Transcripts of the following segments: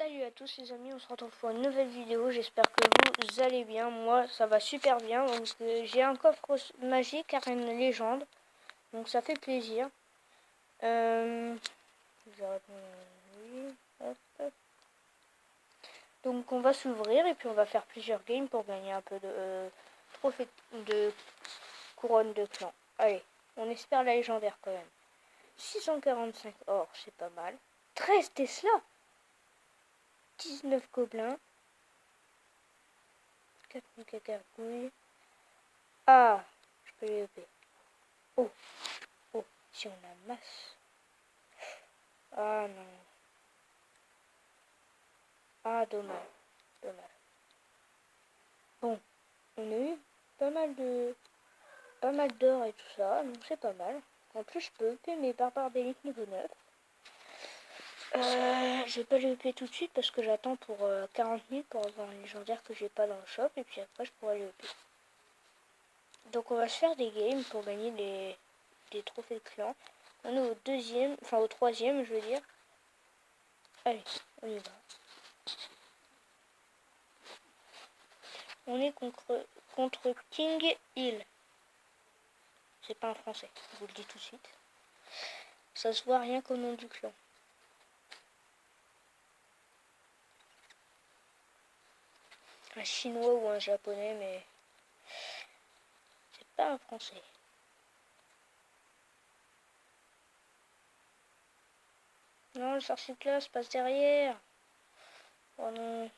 Salut à tous les amis, on se retrouve pour une nouvelle vidéo, j'espère que vous allez bien, moi ça va super bien, donc j'ai un coffre magique à une légende, donc ça fait plaisir. Oui, hop, hop. Donc on va s'ouvrir et puis on va faire plusieurs games pour gagner un peu de trophée de couronne de clan. Allez, on espère la légendaire quand même. 645 or, c'est pas mal. 13 Tesla, 19 gobelins, 4 cacargouilles. Ah, je peux les EP. Oh, oh, si on a masse. Ah non. Ah, dommage, dommage. Bon, on a eu pas mal d'or et tout ça, donc c'est pas mal. En plus, je peux EP mes barbares d'élite niveau 9. Je vais pas les EP tout de suite parce que j'attends pour 40 000 pour avoir un légendaire que j'ai pas dans le shop et puis après je pourrai les EP. Donc on va se faire des games pour gagner des trophées de clan. On est au deuxième, enfin au troisième je veux dire. Allez, on y va. On est contre King Hill. C'est pas un français, je vous le dis tout de suite. Ça se voit rien qu'au nom du clan. Un chinois ou un japonais, mais c'est pas un français. Non, le sorcier de classe passe derrière. Oh non.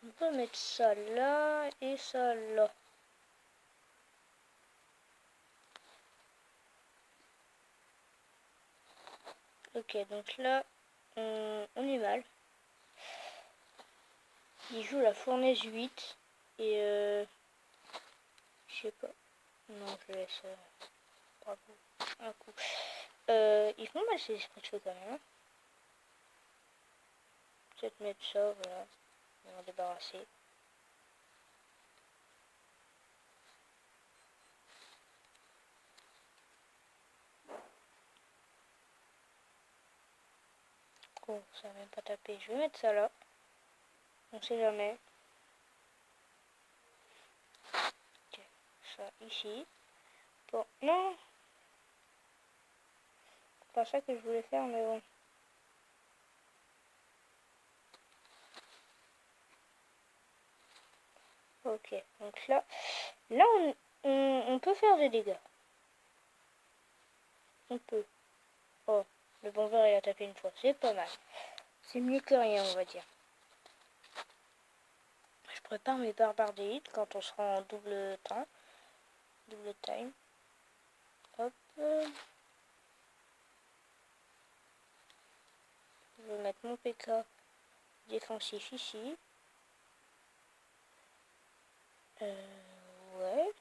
On peut mettre ça là et ça là. Ok, donc là, on est mal. Il joue la fournaise 8 et je sais pas. Non, je laisse bravo, un coup. Ils font mal ces esprits de feu quand même. Peut-être mettre ça, voilà. On va en débarrasser. Oh, ça va même pas taper. Je vais mettre ça là. On sait jamais. Ok, ça ici. Bon, non. C'est pas ça que je voulais faire, mais bon. Ok, donc là on peut faire des dégâts. On peut. Oh, le bomber il a tapé une fois, c'est pas mal. C'est mieux que rien, on va dire. Je prépare mes barbares d'élite quand on sera en double temps. Double time. Hop. Je vais mettre mon PK défensif ici. Ouais.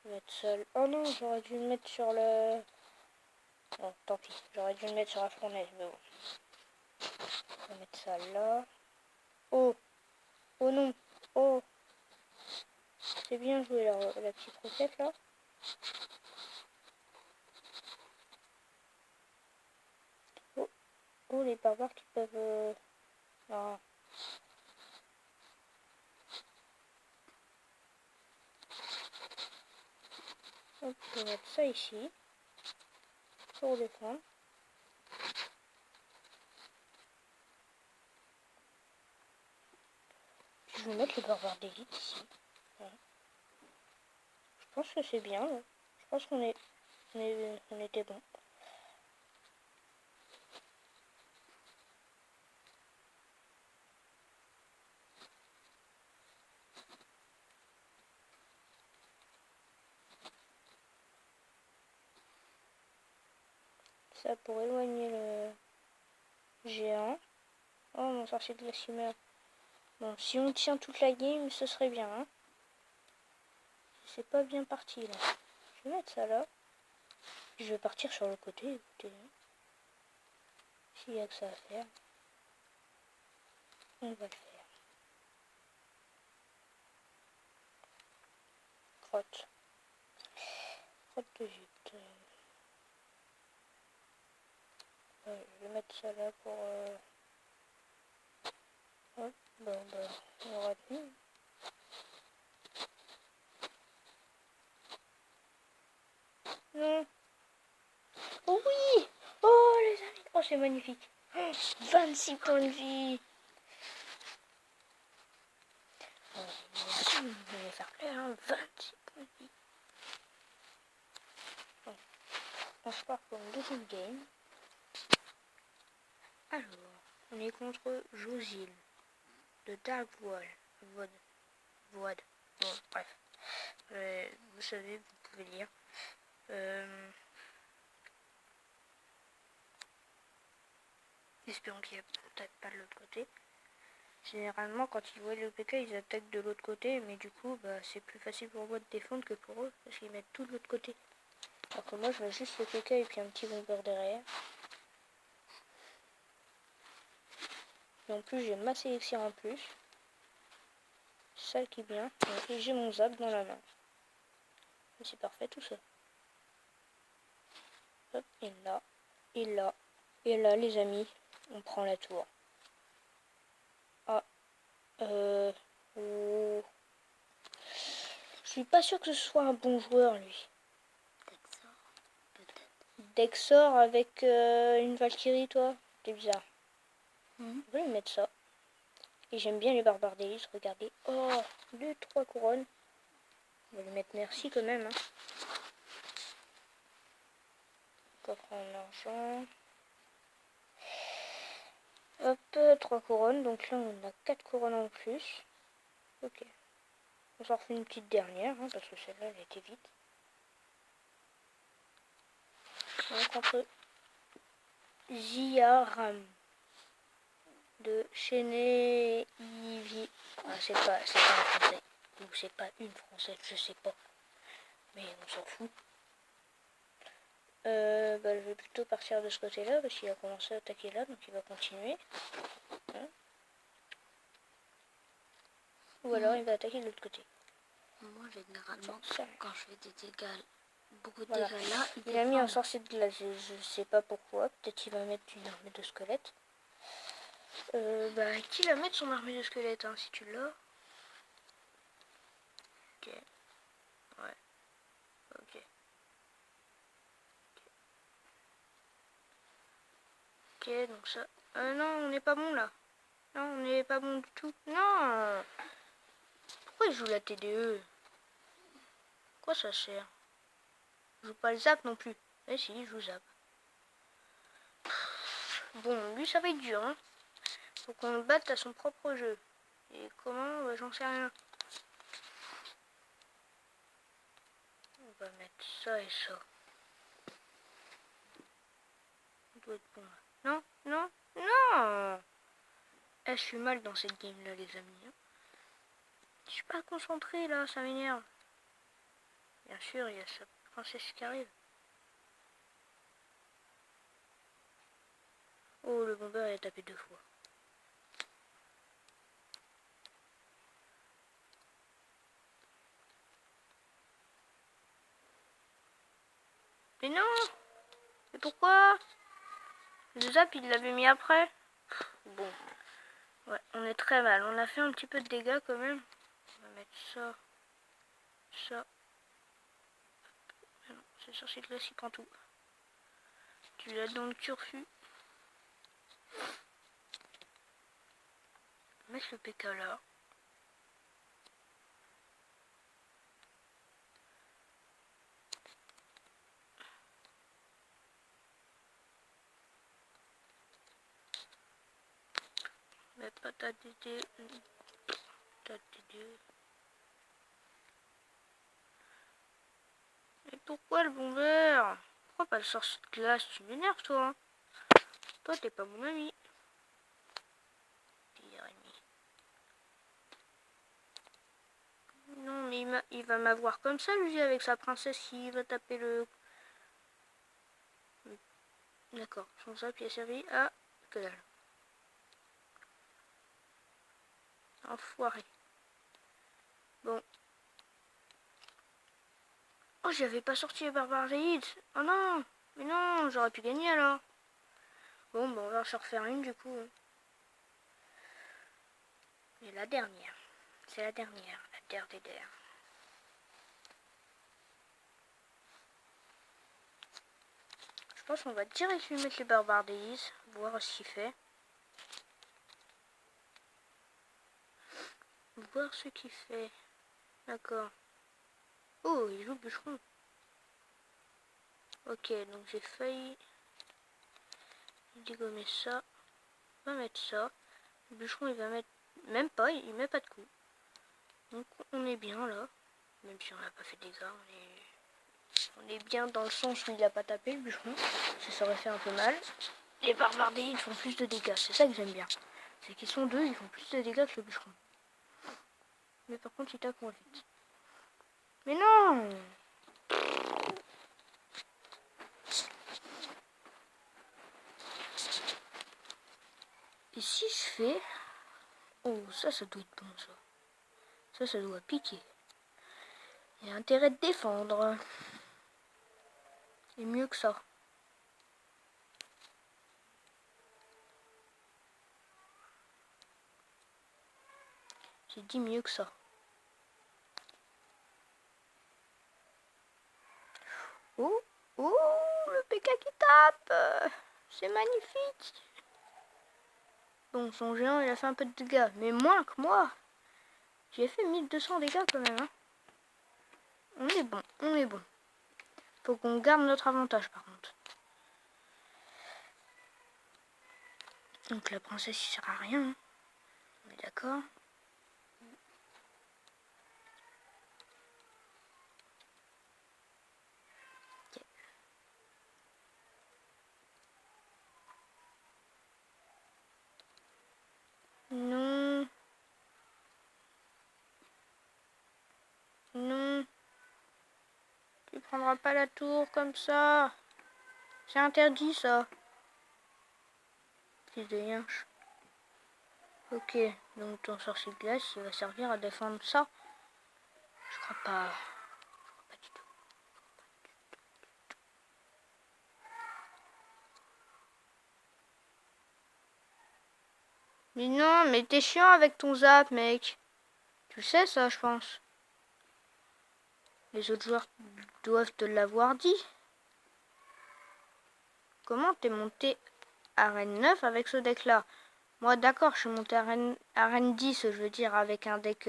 Je vais mettre seul. Oh non, j'aurais dû le mettre sur le... Non, tant pis. J'aurais dû le mettre sur la fournaise, mais bon. Je vais mettre ça là. Oh. Oh non. Oh. C'est bien joué la petite recette là. Oh, oh les barbares qui peuvent... Non. Hop, je vais mettre ça ici. Pour défendre. Puis je vais mettre le barbare d'élite ici. Voilà. Je pense que c'est bien là. Je pense qu'on était bon. Ça pour éloigner le géant. Oh mon sorcier de la chimère. Bon, si on tient toute la game, ce serait bien. Hein. C'est pas bien parti là. Je vais mettre ça là. Je vais partir sur le côté, écoutez. S'il y a que ça à faire, on va le faire. Grotte. Grotte de jute. mettre ça là pour... Hop, bon, bah, on aura tenu. Non. Oh oui. Oh les amis. Oh c'est magnifique. 26 points de vie. Oh, merci, je vais faire plaisir, hein. 26 points de vie. Bon. On se part pour une deuxième game. Alors, on est contre Josil de Dark Void. Bon, bref. Vous savez, vous pouvez lire. Espérons qu'il n'y a peut-être pas de l'autre côté. Généralement, quand ils voient le PK, ils attaquent de l'autre côté, mais du coup, bah, c'est plus facile pour moi de défendre que pour eux, parce qu'ils mettent tout de l'autre côté. Alors que moi, je mets juste le PK et puis un petit bomber derrière. Et en plus, j'ai ma sélection en plus. C'est ça qui est bien. Et j'ai mon zap dans la main. C'est parfait tout ça. Hop, et là, et là, et là, les amis, on prend la tour. Ah, oh. Je suis pas sûr que ce soit un bon joueur, lui. Dexor, peut-être. Dexor avec une Valkyrie, toi. C'est bizarre. On va lui mettre ça. Et j'aime bien les barbares d'élite, regardez. Oh, 2-3 couronnes. On va lui mettre merci quand même. Hein. Coffre en argent. Hop, 3 couronnes. Donc là, on a 4 couronnes en plus. Ok. On s'en refait une petite dernière, hein, parce que celle-là, elle a été vite. Donc contre Ziaram de Chené Ivy. Ah, c'est pas un français. Ou c'est pas une française, je sais pas. Mais on s'en fout. Bah, je vais plutôt partir de ce côté-là parce qu'il a commencé à attaquer là, donc il va continuer. Hein. Ou alors il va attaquer de l'autre côté. Moi, généralement, quand je fais des dégâts, beaucoup de voilà. dégâts là, il a mis un sorcier de glace, je sais pas pourquoi. Peut-être qu'il va mettre une armée de squelettes. Bah, qui va mettre son armée de squelettes, hein, si tu l'as. Ok. Ouais. Ok. Ok, donc ça... non, on n'est pas bon, là. Non, on n'est pas bon du tout. Non. Pourquoi il joue la TDE? Quoi ça sert? Je joue pas le zap non plus. Eh si, il joue zap. Bon, lui, ça va être dur, hein. Faut qu'on le batte à son propre jeu. Et comment? Bah, j'en sais rien. On va mettre ça et ça. On doit être bon, là. Non, non, non. Eh, je suis mal dans cette game-là, les amis. Hein. Je suis pas concentré, là, ça m'énerve. Bien sûr, il y a sa princesse qui arrive. Oh, le bomber, il a tapé 2 fois. Mais non! Mais pourquoi? Le zap, il l'avait mis après. Bon. Ouais, on est très mal. On a fait un petit peu de dégâts quand même. On va mettre ça. Ça. Ah non, c'est sorcier de glace, il prend tout. Tu l'as dans le turfu. Mettre le PK là. Mais pas ta DD. Ta DD. Mais pourquoi le bomber? Pourquoi pas le sorcier de glace? Tu m'énerves toi. Hein. Toi t'es pas mon ami. Non mais il va m'avoir comme ça lui avec sa princesse qui va taper le... D'accord, son zap il a servi à... Que dalle. Enfoiré. Bon. Oh, j'avais pas sorti les barbares d'Aïd. Oh non. Mais non, j'aurais pu gagner alors. Bon, on va en refaire une du coup. Et la dernière. C'est la dernière. La terre des terres. Je pense qu'on va direct lui mettre les barbaries. Voir ce qu'il fait. Voir ce qu'il fait. D'accord. Oh, il joue bûcheron. Ok, donc j'ai failli dégommer ça. On va mettre ça. Le bûcheron, il va mettre... Même pas, il met pas de coup. Donc on est bien là. Même si on n'a pas fait de dégâts, on est bien dans le sens où il a pas tapé le bûcheron. Ça aurait fait un peu mal. Les barbardés, ils font plus de dégâts. C'est ça que j'aime bien. C'est qu'ils sont deux, ils font plus de dégâts que le bûcheron. Mais par contre, ils tapent moins vite. Mais non! Et si je fais... Oh, ça doit être bon, ça. Ça doit piquer. Il y a intérêt de défendre. Et mieux que ça. J'ai dit mieux que ça. Oh, le PK qui tape. C'est magnifique. Bon, son géant, il a fait un peu de dégâts. Mais moins que moi. J'ai fait 1200 dégâts quand même. Hein. On est bon, on est bon. Faut qu'on garde notre avantage par contre. Donc la princesse, il sert à rien. Hein. On est d'accord. Okay. Non. Non. Tu prendras pas la tour comme ça. C'est interdit ça. Fils de yinche. Ok, donc ton sorcier de glace, il va servir à défendre ça. Je crois pas. Pas du tout. Mais non, mais t'es chiant avec ton zap, mec. Tu sais ça, je pense. Les autres joueurs doivent te l'avoir dit. Comment t'es monté arène 9 avec ce deck-là? Moi, d'accord, je suis monté arène 10, je veux dire, avec un deck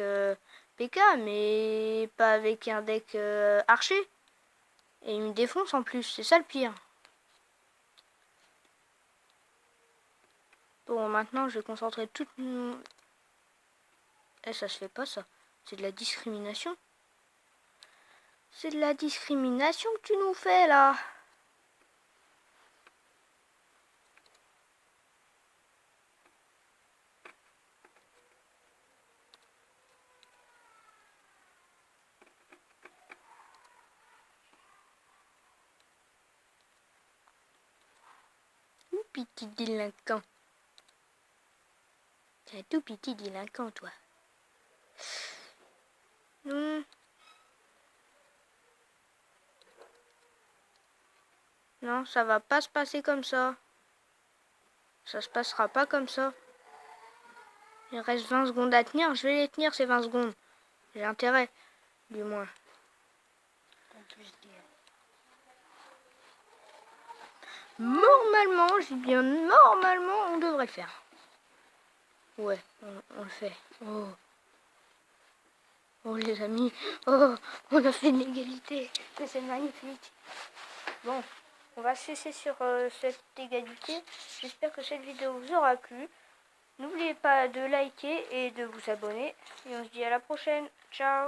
PK, mais pas avec un deck archer. Et il me défonce en plus, c'est ça le pire. Bon, maintenant, je vais concentrer toute... Eh, ça se fait pas, ça. C'est de la discrimination. C'est de la discrimination que tu nous fais, là. Tout petit délinquant. C'est un tout petit délinquant, toi. Non. Non, ça va pas se passer comme ça. Ça se passera pas comme ça. Il reste 20 secondes à tenir. Je vais les tenir, ces 20 secondes. J'ai intérêt, du moins. Normalement, je dis bien normalement, on devrait le faire. Ouais, on le fait. Oh. Oh les amis, oh, on a fait une égalité. C'est magnifique. Bon, on va cesser sur cette égalité. J'espère que cette vidéo vous aura plu. N'oubliez pas de liker et de vous abonner. Et on se dit à la prochaine. Ciao.